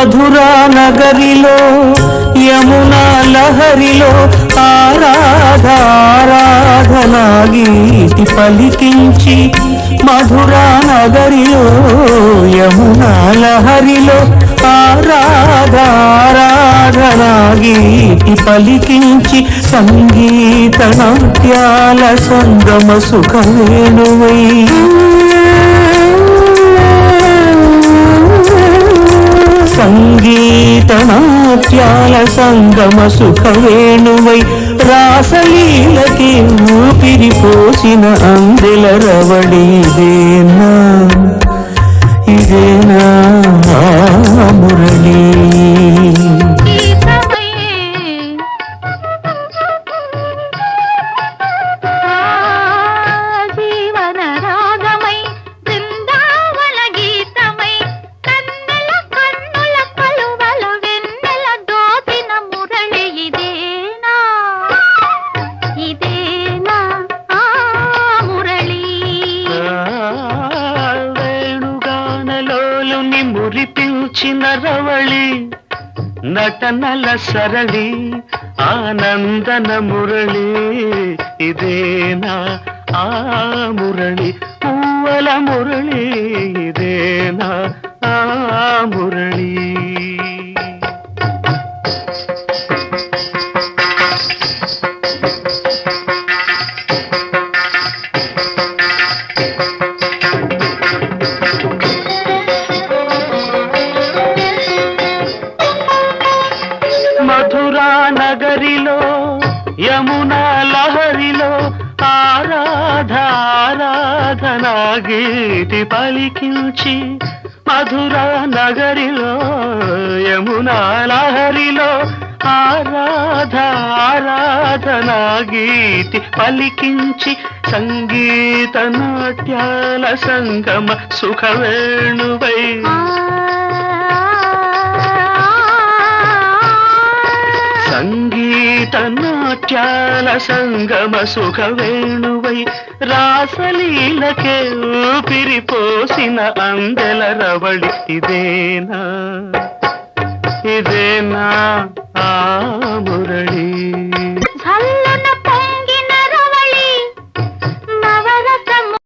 మధురా నగరిలో యమునా లహరిలో ఆరాధనా గీతి పలికించి మధురా నగరిలో యమునా లహరిలో ఆరాధనా గీతి పలికించి సంగీత నాట్యాల సంగమ సుఖవేణువై సంగీత నాట్యాల సంగమ సుఖవేణువై రాసలీలకి ఊపిరిపోసిన అందెల రవళి ఇదేనా మురళి మురిపించిన రవళి నటనల సరళి ఆనందన మురళి ఇదేనా ఆ మురళి పువ్వల మురళి ఇదేనా ఆ మురళి మధురా నగరిలో యమునా లహరిలో ఆరాధనా గీతి పలికించి మధురా నగరిలో యమునా లహరిలో ఆరాధనా గీతి పలికించి సంగీత నాట్యాల సంగమ సుఖవేణువై సంగీత నాట్యాల సంగమ సుఖవేణువై రాసలీలకే ఊపిరిపోసిన అందెల రవళి ఇదేనా ఇదేనా ఆ మురళి